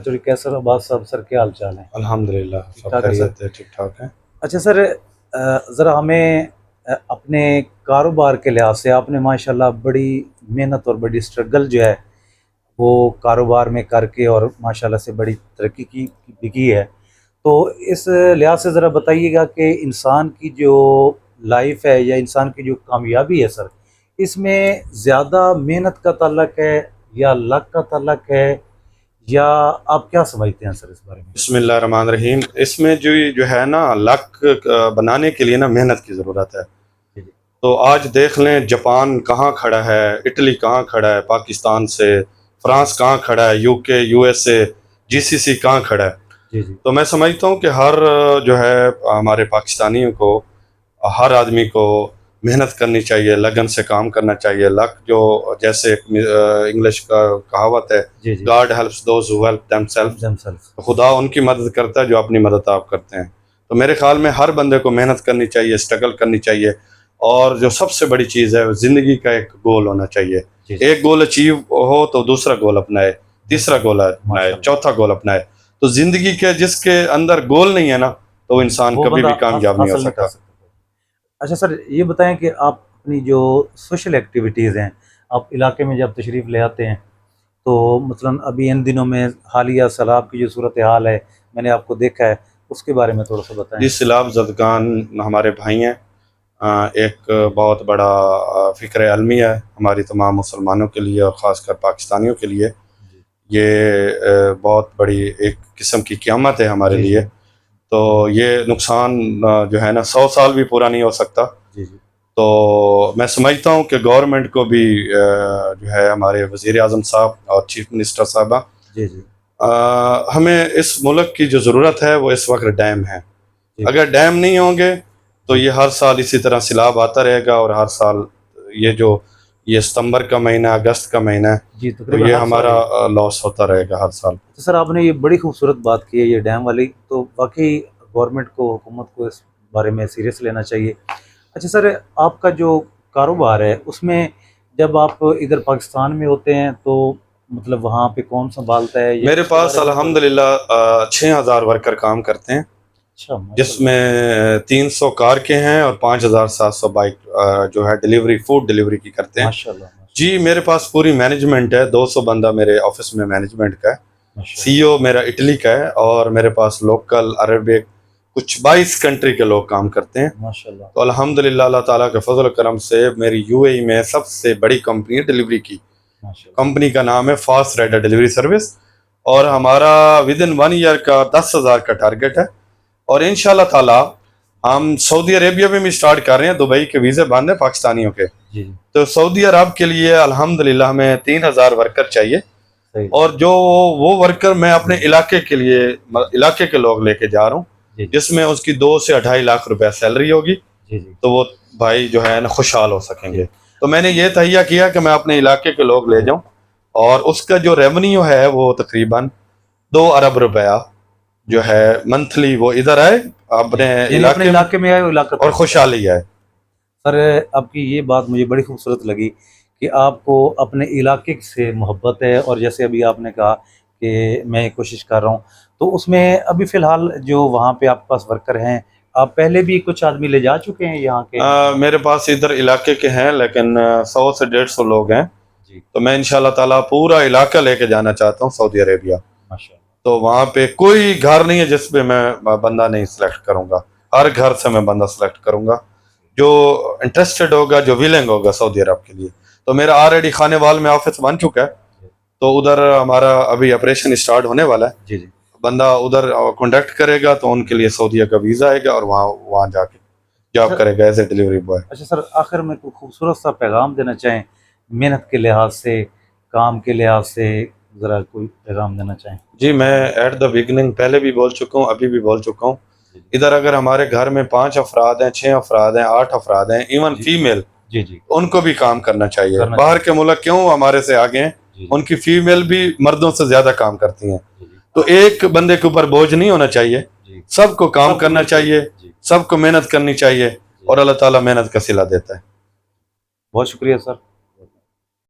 چوری کیسر عباس صاحب سر کیا حال چال ہے؟ الحمدللہ سب ٹھاک ہے سر؟ خیریت ہے، ٹھیک ٹھاک ہے۔ اچھا سر، ذرا ہمیں اپنے کاروبار کے لحاظ سے آپ نے ماشاءاللہ بڑی محنت اور بڑی اسٹرگل جو ہے وہ کاروبار میں کر کے اور ماشاءاللہ سے بڑی ترقی کی ہے، تو اس لحاظ سے ذرا بتائیے گا کہ انسان کی جو لائف ہے یا انسان کی جو کامیابی ہے سر، اس میں زیادہ محنت کا تعلق ہے یا لک کا تعلق ہے، یا آپ کیا سمجھتے ہیں سر اس بارے میں؟ بسم اللہ الرحمن الرحیم۔ اس میں جو ہے نا، لک بنانے کے لیے نا محنت کی ضرورت ہے۔ تو آج دیکھ لیں جاپان کہاں کھڑا ہے، اٹلی کہاں کھڑا ہے پاکستان سے، فرانس کہاں کھڑا ہے، یو کے، یو ایس اے، جی سی سی کہاں کھڑا ہے۔ تو میں سمجھتا ہوں کہ ہر جو ہے ہمارے پاکستانیوں کو، ہر آدمی کو محنت کرنی چاہیے، لگن سے کام کرنا چاہیے۔ لک جو جیسے انگلش کا کہاوت ہے، God helps those who help them self, خدا ان کی مدد کرتا ہے جو اپنی مدد آپ کرتے ہیں۔ تو میرے خیال میں ہر بندے کو محنت کرنی چاہیے، اسٹرگل کرنی چاہیے، اور جو سب سے بڑی چیز ہے زندگی کا ایک گول ہونا چاہیے۔ ایک گول اچیو ہو تو دوسرا گول اپنائے، تیسرا گول اپنائے، چوتھا گول اپنائے۔ تو زندگی کے جس کے اندر گول نہیں ہے نا، تو وہ انسان کبھی بھی کامیاب نہیں ہو سکتا۔ اچھا سر، یہ بتائیں کہ آپ اپنی جو سوشل ایکٹیویٹیز ہیں، آپ علاقے میں جب تشریف لے آتے ہیں تو مثلا ابھی ان دنوں میں حالیہ سیلاب کی جو صورتحال ہے میں نے آپ کو دیکھا ہے، اس کے بارے میں تھوڑا سا بتائیں۔ جی، سیلاب زدگان ہمارے بھائی ہیں، ایک بہت بڑا فکر علمی ہے ہماری تمام مسلمانوں کے لیے اور خاص کر پاکستانیوں کے لیے۔ یہ بہت بڑی ایک قسم کی قیامت ہے ہمارے لیے۔ تو یہ نقصان جو ہے نا 100 سال بھی پورا نہیں ہو سکتا۔ تو میں سمجھتا ہوں کہ گورنمنٹ کو بھی جو ہے ہمارے وزیر اعظم صاحب اور چیف منسٹر صاحبہ، ہمیں اس ملک کی جو ضرورت ہے وہ اس وقت ڈیم ہے۔ اگر ڈیم نہیں ہوں گے تو یہ ہر سال اسی طرح سیلاب آتا رہے گا، اور ہر سال یہ ستمبر کا مہینہ، اگست کا مہینہ ہے، تو یہ ہمارا لاس ہوتا رہے گا ہر سال۔ تو سر آپ نے یہ بڑی خوبصورت بات کی ہے یہ ڈیم والی، تو واقعی گورنمنٹ کو، حکومت کو اس بارے میں سیریس لینا چاہیے۔ اچھا سر، آپ کا جو کاروبار ہے اس میں جب آپ ادھر پاکستان میں ہوتے ہیں تو مطلب وہاں پہ کون سنبھالتا ہے؟ میرے پاس الحمدللہ 6000 ورکر کام کرتے ہیں، جس میں 300 کار کے ہیں اور 5700 بائک جو ہے ڈیلیوری، فوڈ ڈیلیوری کی کرتے ہیں۔ جی، میرے پاس پوری مینجمنٹ ہے، 200 بندہ میرے آفس میں مینجمنٹ کا ہے، سی او میرا اٹلی کا ہے، اور میرے پاس لوکل عربک کچھ 22 کنٹری کے لوگ کام کرتے ہیں۔ تو الحمدللہ اللہ تعالیٰ کے فضل و کرم سے میری یو اے ای میں سب سے بڑی کمپنی ہے ڈیلیوری کی، کمپنی کا نام ہے فاسٹ رائڈر ڈیلیوری سروس، اور ہمارا ودن 1 ایئر کا 10,000 کا ٹارگٹ ہے، اور انشاءاللہ تعالیٰ ہم سعودی عربیہ میں بھی سٹارٹ کر رہے ہیں۔ دبئی کے ویزے بند ہیں پاکستانیوں کے، تو سعودی عرب کے لیے الحمدللہ ہمیں 3000 ورکر چاہیے، اور جو وہ ورکر میں اپنے علاقے کے لیے، علاقے کے لوگ لے کے جا رہا ہوں، جس میں اس کی 2 سے 2.5 لاکھ روپے سیلری ہوگی، تو وہ بھائی جو ہے نا خوشحال ہو سکیں گے۔ تو میں نے یہ تہیہ کیا کہ میں اپنے علاقے کے لوگ لے جاؤں، اور اس کا جو ریونیو ہے وہ تقریباً 2 ارب روپیہ جو ہے منتھلی وہ ادھر آئے اپنے علاقے میں آئے اور خوشحالی آئے۔ سر آپ کی یہ بات مجھے بڑی خوبصورت لگی کہ آپ کو اپنے علاقے سے محبت ہے، اور جیسے ابھی آپ نے کہا کہ میں کوشش کر رہا ہوں، تو اس میں ابھی فی الحال جو وہاں پہ آپ کے پاس ورکر ہیں، آپ پہلے بھی کچھ آدمی لے جا چکے ہیں یہاں کے؟ میرے پاس ادھر علاقے کے ہیں، لیکن 100 سے 150 لوگ ہیں، تو میں انشاءاللہ تعالیٰ پورا علاقہ لے کے جانا چاہتا ہوں سعودی عربیہ۔ تو وہاں پہ کوئی گھر نہیں ہے جس پہ میں بندہ نہیں سلیکٹ کروں گا، ہر گھر سے میں بندہ سلیکٹ کروں گا جو انٹرسٹڈ ہوگا، جو ویلنگ ہوگا سعودی عرب کے لیے۔ تو میرا آلریڈی خانے وال میں آفس بن چکا ہے، تو ادھر ہمارا ابھی آپریشن اسٹارٹ ہونے والا ہے۔ بندہ ادھر کانٹیکٹ کرے گا تو ان کے لیے سعودیہ کا ویزا آئے گا، اور وہاں جا کے جاب کرے گا ایز اے ڈیلیوری بوائے۔ اچھا سر، آخر میں کوئی خوبصورت سا پیغام دینا چاہیں، محنت کے لحاظ سے، کام کے لحاظ سے ذرا کوئی پیغام دینا چاہیں؟ جی، میں ایٹ دا بگننگ پہلے بھی بول چکا ہوں، ابھی بھی بول چکا ہوں، ادھر اگر ہمارے گھر میں 5 افراد ہیں، 6 افراد ہیں، 8 افراد ہیں، ایون فیمیل، ان کو بھی کام کرنا چاہیے۔ باہر کے ملک کیوں ہمارے سے آگے ہیں، ان کی فیمیل بھی مردوں سے زیادہ کام کرتی ہیں، تو ایک بندے کے اوپر بوجھ نہیں ہونا چاہیے، سب کو کام کرنا چاہیے، سب کو محنت کرنی چاہیے، اور اللہ تعالیٰ محنت کا صلہ دیتا ہے۔ بہت شکریہ سر۔